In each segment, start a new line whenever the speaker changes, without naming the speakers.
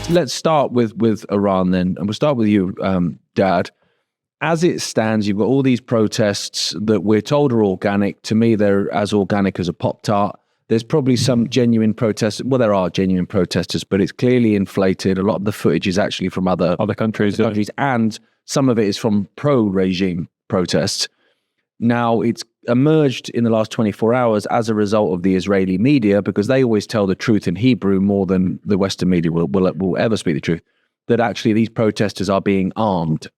Let's start with Iran then, and we'll start with you, Dad. As it stands, you've got all these protests that we're told are organic. To me, they're as organic as a Pop-Tart. There's probably some genuine protesters. Well, there are genuine protesters, but it's clearly inflated. A lot of the footage is actually from other countries, and some of it is from pro-regime protests. Now, it's emerged in the last 24 hours as a result of the Israeli media, because they always tell the truth in Hebrew more than the Western media will ever speak the truth, that actually these protesters are being armed.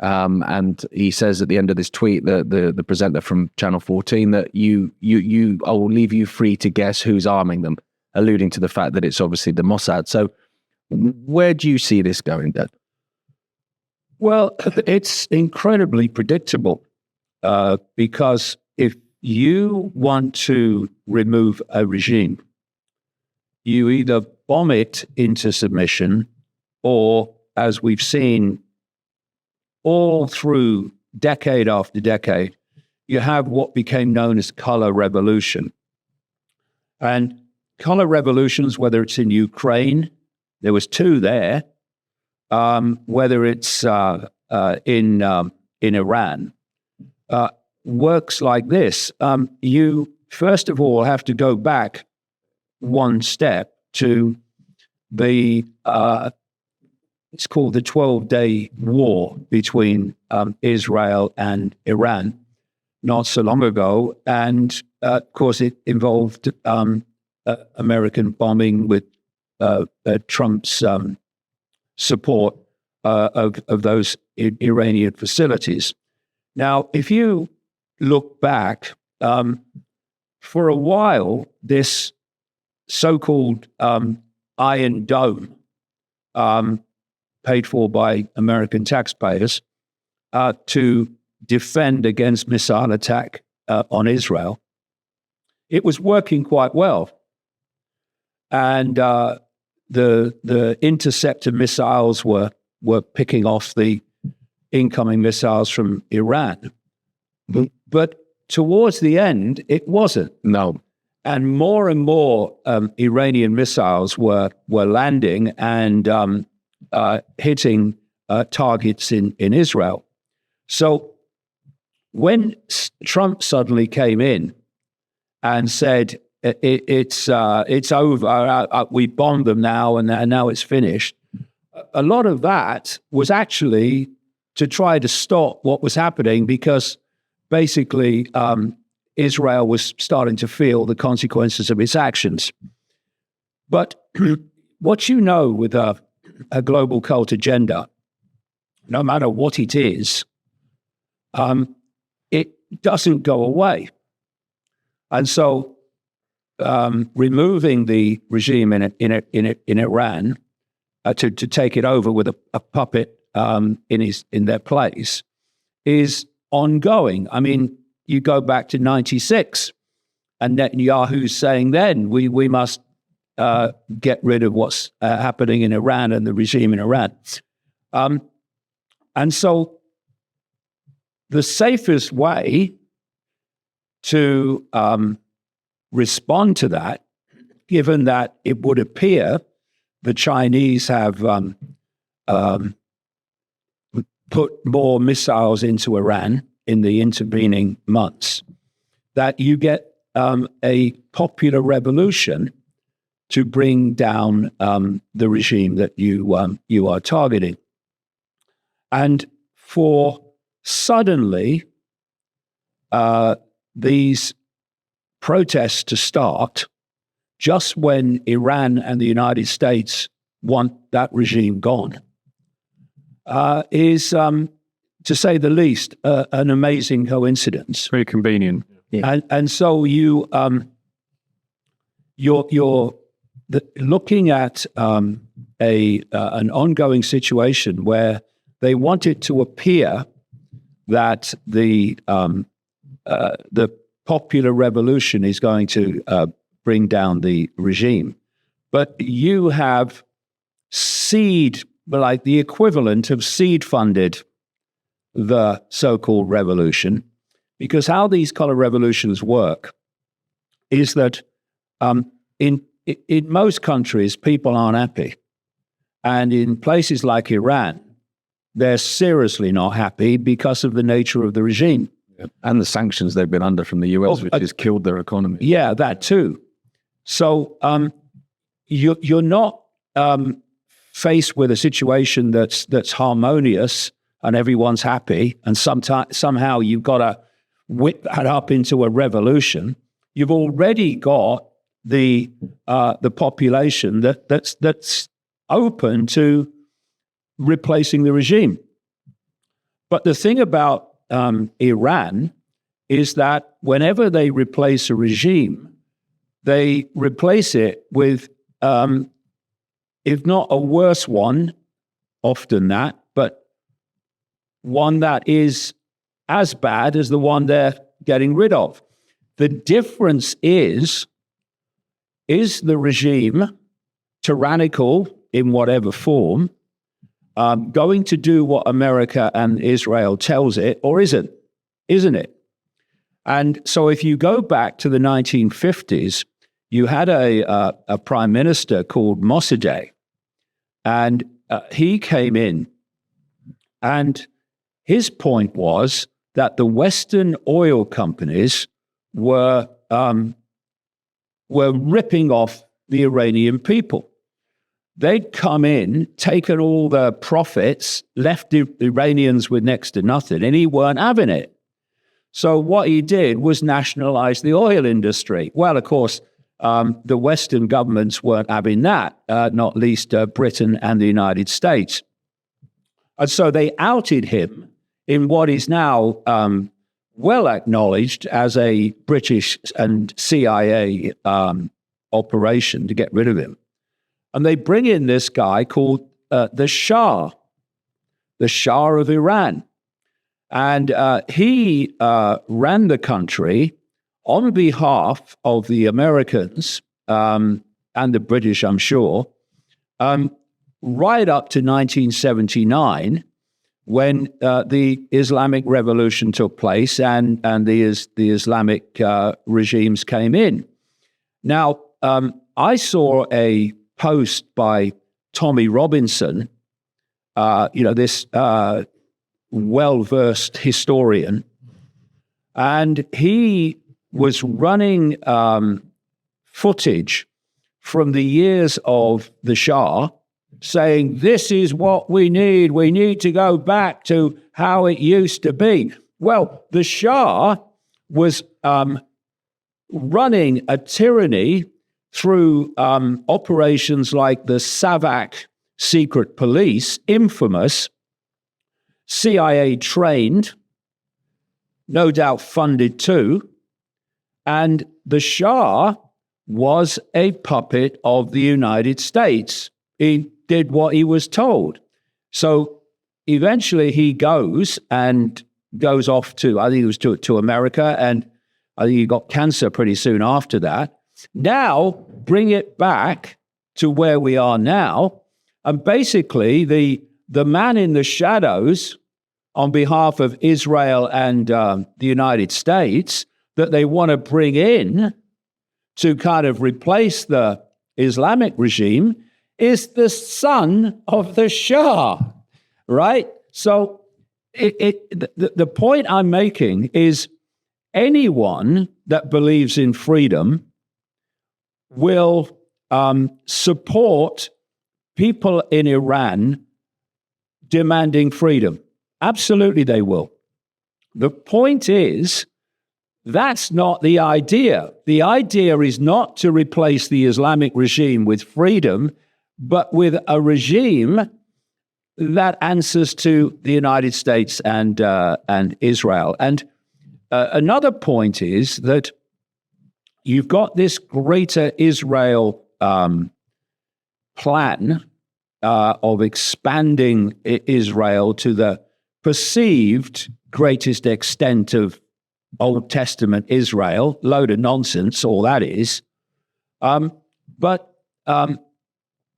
And he says at the end of this tweet, the presenter from Channel 14, that I will leave you free to guess who's arming them, alluding to the fact that it's obviously the Mossad. So where do you see this going, Dad?
Well, it's incredibly predictable, because if you want to remove a regime, you either bomb it into submission, or, as we've seen all through decade after decade, you have what became known as color revolution. And color revolutions, whether it's in Ukraine, there was two there, whether it's in Iran, works like this. You, first of all, have to go back one step to the it's called the 12-Day War between Israel and Iran not so long ago. And, of course, it involved American bombing with Trump's support of those Iranian facilities. Now, if you look back, for a while, this so-called Iron Dome, paid for by American taxpayers, to defend against missile attack on Israel, it was working quite well. And the interceptor missiles were picking off the incoming missiles from Iran. But towards the end, it wasn't.
No.
And more Iranian missiles were landing and hitting targets in Israel. So when Trump suddenly came in and said, it's over, we bombed them now, and now it's finished, a lot of that was actually to try to stop what was happening, because basically Israel was starting to feel the consequences of its actions. But what you know with a global cult agenda, no matter what it is, it doesn't go away. And so removing the regime in Iran to take it over with a puppet in their place is ongoing. I mean, you go back to 96, and Netanyahu's saying then we must get rid of what's happening in Iran and the regime in Iran. And so the safest way to respond to that, given that it would appear the Chinese have put more missiles into Iran in the intervening months, that you get a popular revolution to bring down the regime that you are targeting. And for suddenly these protests to start just when Iran and the United States want that regime gone is, to say the least, an amazing coincidence.
Very convenient.
Yeah. And so you're looking at an ongoing situation where they want it to appear that the popular revolution is going to bring down the regime, but you have like the equivalent of seed funded the so-called revolution, because how these color revolutions work is that in most countries, people aren't happy. And in places like Iran, they're seriously not happy because of the nature of the regime.
And the sanctions they've been under from the US, which has killed their economy.
Yeah, that too. So you're not faced with a situation that's harmonious and everyone's happy, and somehow you've got to whip that up into a revolution. You've already got the population that's open to replacing the regime. But the thing about Iran is that whenever they replace a regime, they replace it with, if not a worse one, often that, but one that is as bad as the one they're getting rid of. The difference is the regime tyrannical in whatever form, going to do what America and Israel tells it, or isn't it? And so if you go back to the 1950s, you had a prime minister called Mossadegh, and he came in, and his point was that the Western oil companies were ripping off the Iranian people. They'd come in, taken all the profits, left the Iranians with next to nothing, and he weren't having it. So what he did was nationalize the oil industry. Well, of course, the Western governments weren't having that, not least Britain and the United States. And so they outed him in what is now well acknowledged as a British and CIA operation to get rid of him. And they bring in this guy called the Shah of Iran. And he ran the country on behalf of the Americans and the British, I'm sure, right up to 1979, when the Islamic Revolution took place and the Islamic regimes came in. Now, I saw a post by Tommy Robinson, this well-versed historian, and he was running footage from the years of the Shah, saying, this is what we need to go back to how it used to be. Well, the Shah was running a tyranny through operations like the Savak secret police, infamous, CIA trained, no doubt funded too, and the Shah was a puppet of the United States. He did what he was told. So eventually he goes off to, I think it was to America, and I think he got cancer pretty soon after that. Now, bring it back to where we are now, and basically the man in the shadows on behalf of Israel and the United States that they want to bring in to kind of replace the Islamic regime is the son of the Shah, right? So the point I'm making is anyone that believes in freedom will support people in Iran demanding freedom. Absolutely, they will. The point is, that's not the idea. The idea is not to replace the Islamic regime with freedom, but with a regime that answers to the United States and Israel. And another point is that you've got this greater Israel plan of expanding Israel to the perceived greatest extent of Old Testament Israel. Load of nonsense, all that is. But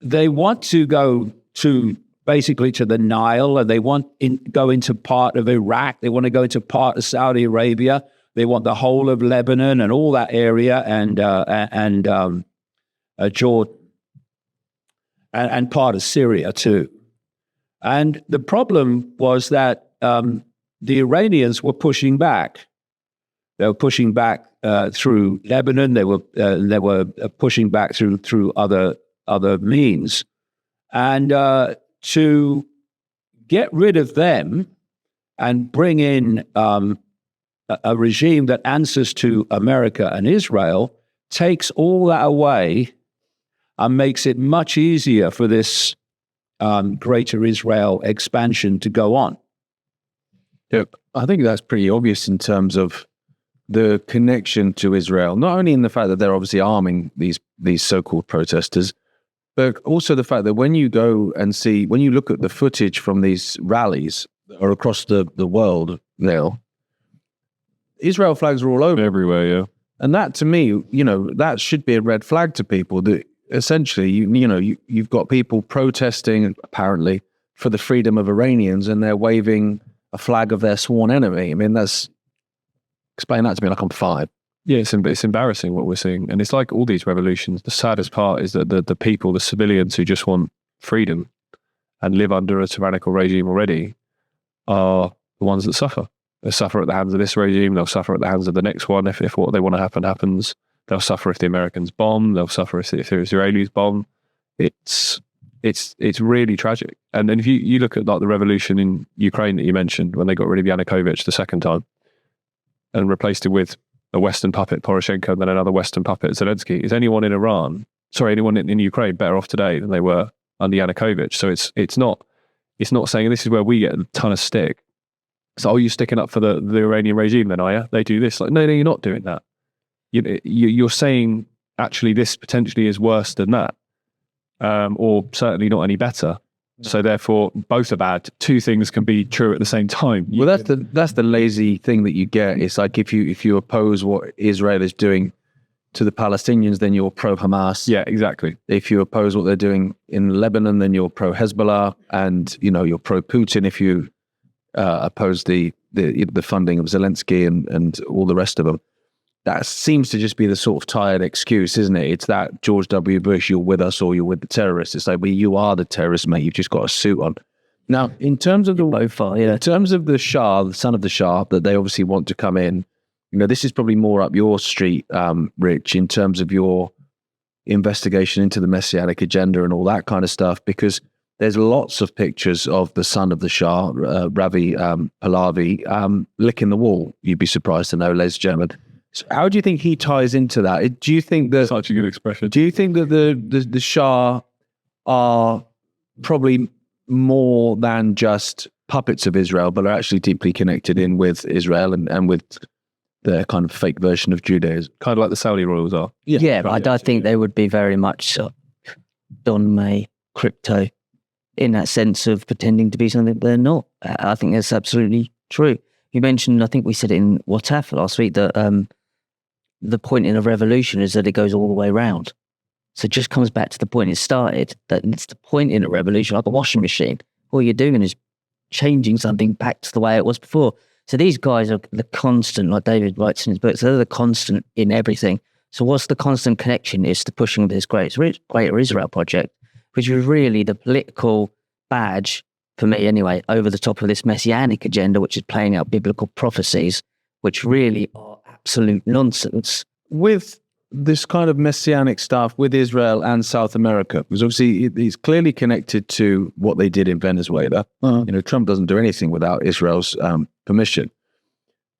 they want to go to basically to the Nile, and they want to go into part of Iraq. They want to go into part of Saudi Arabia. They want the whole of Lebanon and all that area, and Jordan. and part of Syria too. And the problem was that the Iranians were pushing back. They were pushing back through Lebanon. They were pushing back through other means, and to get rid of them and bring in a regime that answers to America and Israel takes all that away and makes it much easier for this greater Israel expansion to go on.
Yeah, I think that's pretty obvious in terms of the connection to Israel, not only in the fact that they're obviously arming these so-called protesters, but also the fact that when you go and when you look at the footage from these rallies that are across the world now, Israel flags are all over.
Everywhere, yeah.
And that, to me, that should be a red flag to people that essentially, you've got people protesting, apparently, for the freedom of Iranians, and they're waving a flag of their sworn enemy. I mean, explain that to me like I'm 5.
Yeah, it's embarrassing what we're seeing. And it's like all these revolutions. The saddest part is that the people, the civilians who just want freedom and live under a tyrannical regime already are the ones that suffer. They'll suffer at the hands of this regime. They'll suffer at the hands of the next one if what they want to happen happens. They'll suffer if the Americans bomb. They'll suffer if the Israelis bomb. It's really tragic. And then if you look at like the revolution in Ukraine that you mentioned, when they got rid of Yanukovych the second time and replaced it with a Western puppet, Poroshenko, and then another Western puppet, Zelensky, is anyone in anyone in Ukraine better off today than they were under Yanukovych? So it's not saying this is where we get a ton of stick. So, you're sticking up for the Iranian regime then, are you? They do this. Like, no, you're not doing that. You're saying, actually, this potentially is worse than that, or certainly not any better. So therefore, both are bad. Two things can be true at the same time.
Well, that's the lazy thing that you get. It's like if you oppose what Israel is doing to the Palestinians, then you're pro-Hamas.
Yeah, exactly.
If you oppose what they're doing in Lebanon, then you're pro-Hezbollah, and you're pro-Putin. If you oppose the funding of Zelensky and all the rest of them. That seems to just be the sort of tired excuse, isn't it? It's that George W. Bush, you're with us or you're with the terrorists. It's like, well, you are the terrorist, mate. You've just got a suit on. Now, in terms of in terms of the Shah, the son of the Shah, that they obviously want to come in, this is probably more up your street, Rich, in terms of your investigation into the messianic agenda and all that kind of stuff, because there's lots of pictures of the son of the Shah, Ravi Pahlavi, licking the wall. You'd be surprised to know, ladies and gentlemen. So how do you think he ties into that? Do you think that
such a good expression?
Do you think that the Shah are probably more than just puppets of Israel, but are actually deeply connected in with Israel and with their kind of fake version of Judaism?
Kind of like the Saudi royals are.
Yeah, but I think they would be very much Don May crypto in that sense of pretending to be something they're not. I think that's absolutely true. You mentioned, I think we said it in WhatsApp last week, that the point in a revolution is that it goes all the way around. So it just comes back to the point it started, that it's the point in a revolution, like a washing machine. All you're doing is changing something back to the way it was before. So these guys are the constant, like David writes in his book, so they're the constant in everything. So what's the constant connection is to pushing this greater Israel project, which was really the political badge, for me anyway, over the top of this messianic agenda, which is playing out biblical prophecies, which really are absolute nonsense.
With this kind of messianic stuff with Israel and South America, because obviously it's clearly connected to what they did in Venezuela. Trump doesn't do anything without Israel's permission.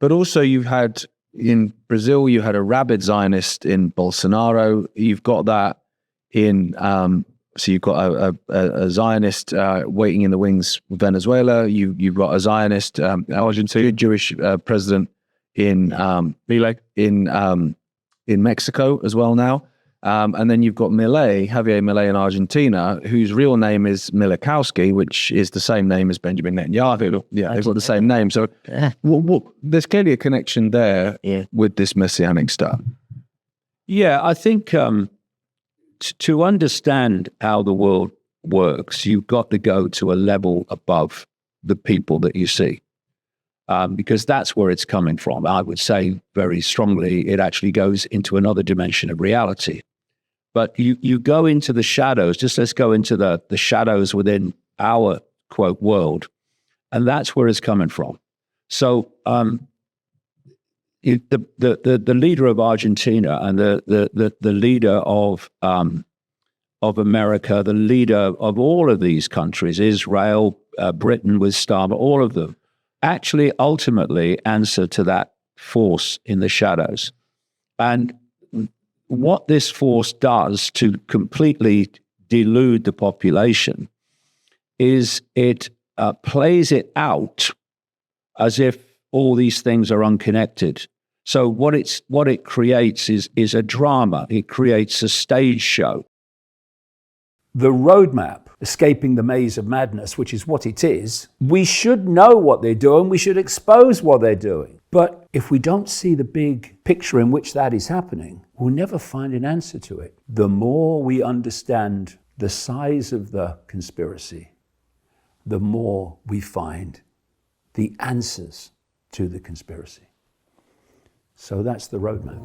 But also you've had, in Brazil, you had a rabid Zionist in Bolsonaro. You've got that in... So you've got a Zionist waiting in the wings with Venezuela. You've got a Zionist Argentine Jewish president in Mexico as well now, and then you've got Javier Milei in Argentina, whose real name is Milikowski, which is the same name as Benjamin Netanyahu. Yeah, they've got the same name. So there's clearly a connection there with this messianic stuff.
Yeah, I think. To understand how the world works, you've got to go to a level above the people that you see, because that's where it's coming from. I would say very strongly, it actually goes into another dimension of reality. But you go into the shadows, just let's go into the shadows within our, quote, world. And that's where it's coming from. So the leader of Argentina and the leader of America, the leader of all of these countries, Israel, Britain with Starmer, all of them, actually ultimately answer to that force in the shadows. And what this force does to completely delude the population is it plays it out as if all these things are unconnected. So what it creates is a drama. It creates a stage show.
The roadmap, escaping the maze of madness, which is what it is, we should know what they're doing. We should expose what they're doing. But if we don't see the big picture in which that is happening, we'll never find an answer to it. The more we understand the size of the conspiracy, the more we find the answers to the conspiracy. So that's the roadmap.